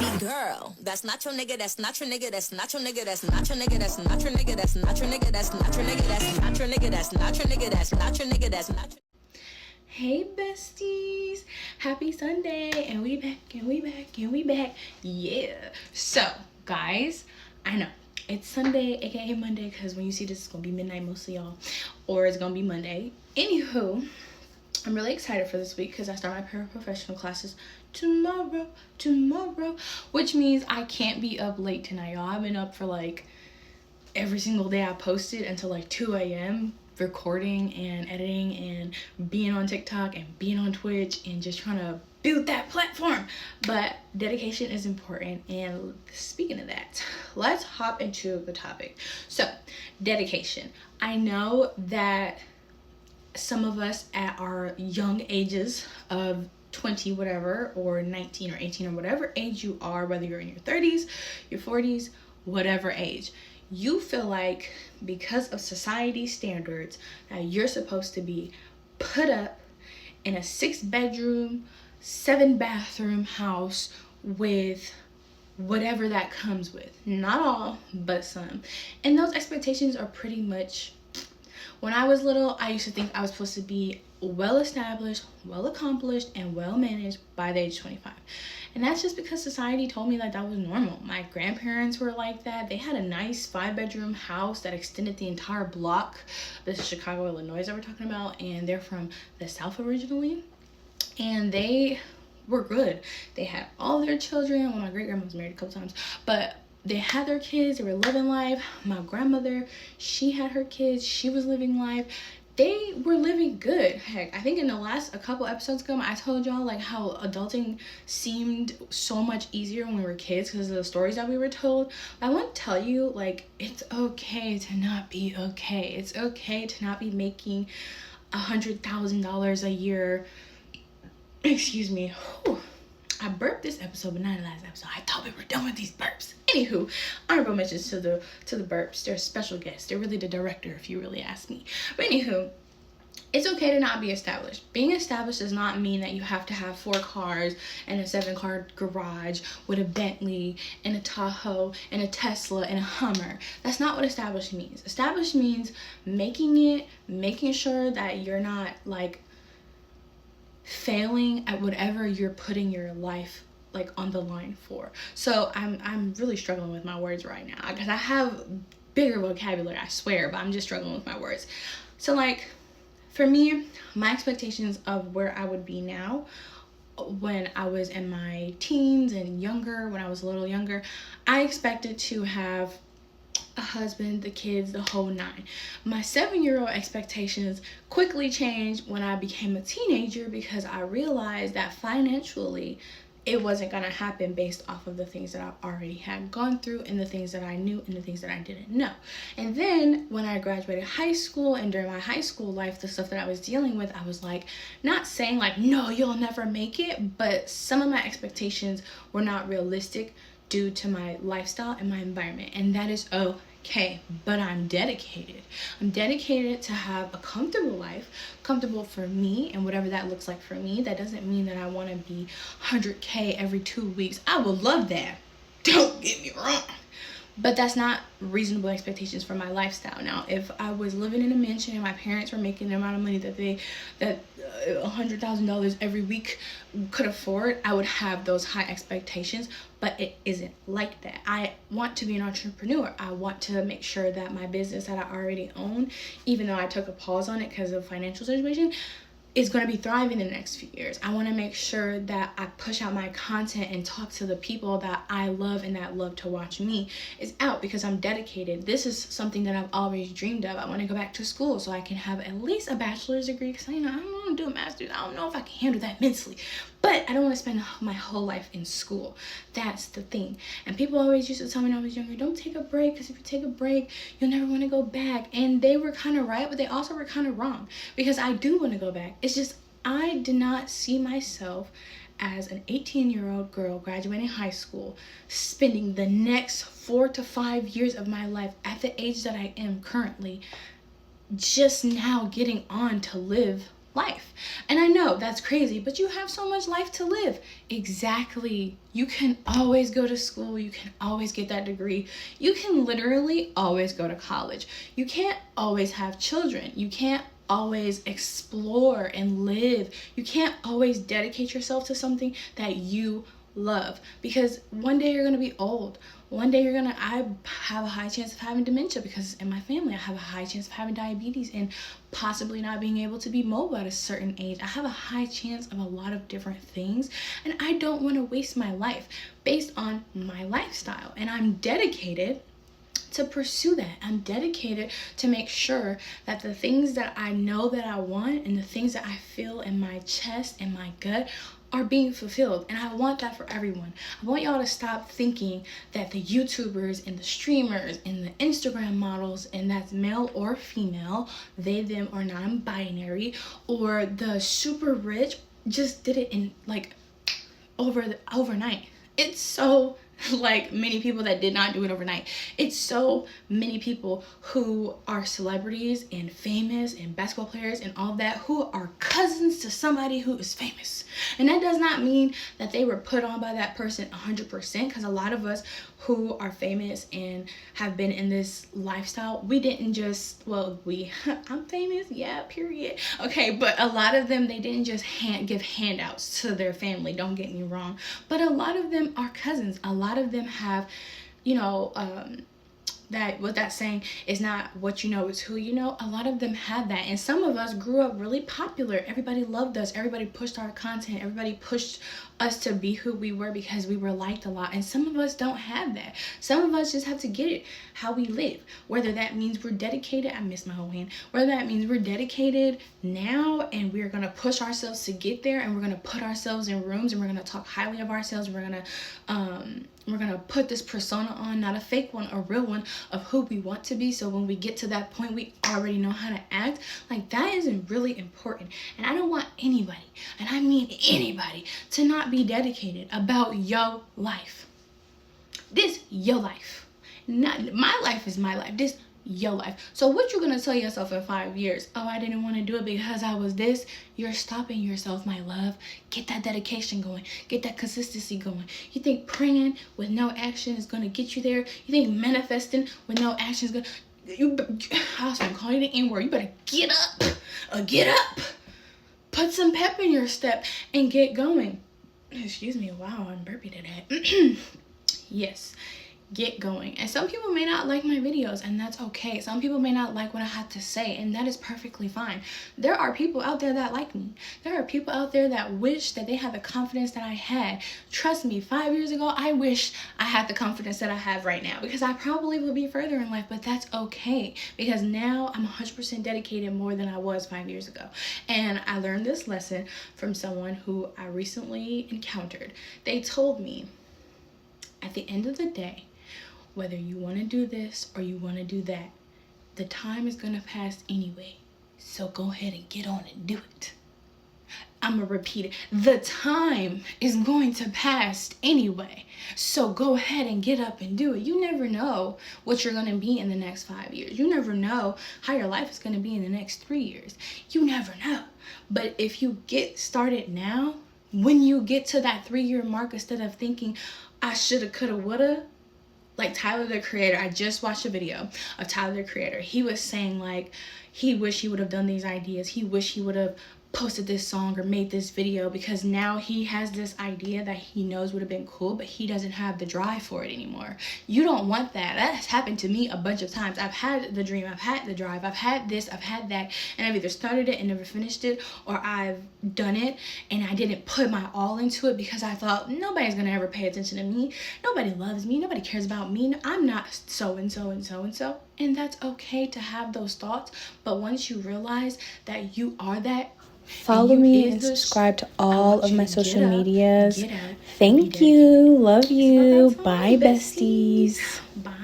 baby girl. That's not your nigga, that's not your nigga, that's not your nigga, that's not your nigga, that's not your nigga, that's not your nigga, that's not your nigga, that's not your nigga, that's not your nigga, that's not your nigga, that's not your. Hey besties, happy Sunday, and we back, and we back, and we back, yeah. So guys, I know it's Sunday, aka Monday, because when you see this, it's gonna be midnight mostly, y'all, or it's gonna be Monday. Anywho, I'm really excited for this week because I start my paraprofessional classes tomorrow, which means I can't be up late tonight, y'all. I've been up for like every single day I posted until like 2 a.m. recording and editing and being on TikTok and being on Twitch and just trying to build that platform. But dedication is important, and speaking of that, let's hop into the topic. So dedication. I know that some of us at our young ages of 20 whatever, or 19 or 18 or whatever age you are, whether you're in your 30s, your 40s, whatever age, you feel like because of society standards that you're supposed to be put up in a 6-bedroom, 7-bathroom house with whatever that comes with. Not all, but some. And those expectations are pretty much, when I was little, I used to think I was supposed to be well established, well accomplished, and well managed by the age of 25. And that's just because society told me that was normal. My grandparents were like that. They had a nice 5-bedroom house that extended the entire block. This is Chicago, Illinois that we're talking about, and they're from the South originally. And they were good. They had all their children. Well, my great grandma was married a couple times, but they had their kids. They were living life. My grandmother, she had her kids. She was living life. They were living good. Heck, I think in the last a couple episodes ago, I told y'all like how adulting seemed so much easier when we were kids because of the stories that we were told. But I want to tell you, like, it's okay to not be okay. It's okay to not be making $100,000 a year. Excuse me. Whew. I burped this episode, but not the last episode. I thought we were done with these burps. Anywho, honorable mentions to the burps. They're special guests. They're really the director, if you really ask me. But anywho, it's okay to not be established. Being established does not mean that you have to have 4 cars and a 7-car garage with a Bentley and a Tahoe and a Tesla and a Hummer. That's not what established means. Established means making sure that you're not like failing at whatever you're putting your life like on the line for. So I'm really struggling with my words right now because I have bigger vocabulary, I swear, but I'm just struggling with my words. So like for me, my expectations of where I would be now when I was in my teens and younger, when I was a little younger, I expected to have a husband, the kids, the whole 9. My 7-year-old expectations quickly changed when I became a teenager because I realized that financially it wasn't going to happen based off of the things that I already had gone through and the things that I knew and the things that I didn't know. And then when I graduated high school and during my high school life, the stuff that I was dealing with, I was like, not saying like, no, you'll never make it, but some of my expectations were not realistic due to my lifestyle and my environment, and that is okay. But I'm dedicated. I'm dedicated to have a comfortable life, comfortable for me and whatever that looks like for me. That doesn't mean that I want to be 100K every 2 weeks. I would love that. Don't get me wrong. But that's not reasonable expectations for my lifestyle. Now, if I was living in a mansion and my parents were making the amount of money that $100,000 every week could afford, I would have those high expectations. But it isn't like that. I want to be an entrepreneur. I want to make sure that my business that I already own, even though I took a pause on it because of financial situation, is going to be thriving in the next few years. I want to make sure that I push out my content and talk to the people that I love and that love to watch me is out because I'm dedicated. This is something that I've always dreamed of. I want to go back to school so I can have at least a bachelor's degree because I don't want to do a master's. I don't know if I can handle that mentally. But I don't want to spend my whole life in school. That's the thing. And people always used to tell me when I was younger, don't take a break because if you take a break, you'll never want to go back. And they were kind of right, but they also were kind of wrong because I do want to go back. It's just I did not see myself as an 18-year-old girl graduating high school, spending the next 4 to 5 years of my life at the age that I am currently, just now getting on to live life. And I know that's crazy, but you have so much life to live. Exactly. You can always go to school. You can always get that degree. You can literally always go to college. You can't always have children. You can't always explore and live. You can't always dedicate yourself to something that you love, because one day you're going to be old. One day I have a high chance of having dementia because in my family I have a high chance of having diabetes and possibly not being able to be mobile at a certain age. I have a high chance of a lot of different things, and I don't want to waste my life based on my lifestyle. And I'm dedicated to pursue that. I'm dedicated to make sure that the things that I know that I want and the things that I feel in my chest and my gut are being fulfilled. And I want that for everyone. I want y'all to stop thinking that the YouTubers and the streamers and the Instagram models, and that's male or female, they, them, or non-binary, or the super rich just did it in like overnight. It's so like many people that did not do it overnight. It's so many people who are celebrities and famous and basketball players and all that who are cousins to somebody who is famous. And that does not mean that they were put on by that person 100%, because a lot of us who are famous and have been in this lifestyle, we didn't just, I'm famous, yeah, period. Okay, but a lot of them, they didn't just give handouts to their family, don't get me wrong. But a lot of them are cousins. A lot of them have, that saying is not what you know, it's who you know. A lot of them have that. And some of us grew up really popular. Everybody loved us. Everybody pushed our content. Everybody pushed us to be who we were because we were liked a lot. And some of us don't have that. Some of us just have to get it how we live. Whether that means we're dedicated, I missed my whole hand. Whether that means we're dedicated now and we're going to push ourselves to get there, and we're going to put ourselves in rooms and we're going to talk highly of ourselves. We're going to put this persona on, not a fake one, a real one of who we want to be. So when we get to that point, we already know how to act. Like, that isn't really important. And I don't want anybody, and I mean anybody, to not be dedicated about your life. This your life. Not my life is my life. This your life. So what you're gonna tell yourself in 5 years? Oh, I didn't want to do it because I was this. You're stopping yourself, my love. Get that dedication going. Get that consistency going. You think praying with no action is gonna get you there? You think manifesting with no action is I was gonna call you the N-word. You better get up. Get up. Put some pep in your step and get going. Excuse me. Wow, I'm burpy today. Yes. Get going. And some people may not like my videos, and that's okay. Some people may not like what I have to say, and that is perfectly fine. There are people out there that like me. There are people out there that wish that they had the confidence that I had. Trust me, 5 years ago, I wish I had the confidence that I have right now, because I probably would be further in life, but that's okay, because now I'm 100% dedicated more than I was 5 years ago. And I learned this lesson from someone who I recently encountered. They told me, at the end of the day, whether you want to do this or you want to do that, the time is going to pass anyway. So go ahead and get on and do it. I'm going to repeat it. The time is going to pass anyway. So go ahead and get up and do it. You never know what you're going to be in the next 5 years. You never know how your life is going to be in the next 3 years. You never know. But if you get started now, when you get to that 3-year mark, instead of thinking, I shoulda, coulda, woulda, like Tyler the Creator, I just watched a video of Tyler the Creator. He was saying like he wished he would have done these ideas. He wished he would have posted this song or made this video, because now he has this idea that he knows would have been cool, but he doesn't have the drive for it anymore. You don't want that. That has happened to me a bunch of times. I've had the dream, I've had the drive, I've had this, I've had that, and I've either started it and never finished it, or I've done it and I didn't put my all into it because I thought nobody's gonna ever pay attention to me, nobody loves me, nobody cares about me, I'm not so and so and so and so. And that's okay to have those thoughts, but once you realize that you are that, follow me and subscribe to all of my social medias. Thank you. Love you. Bye, besties. Bye.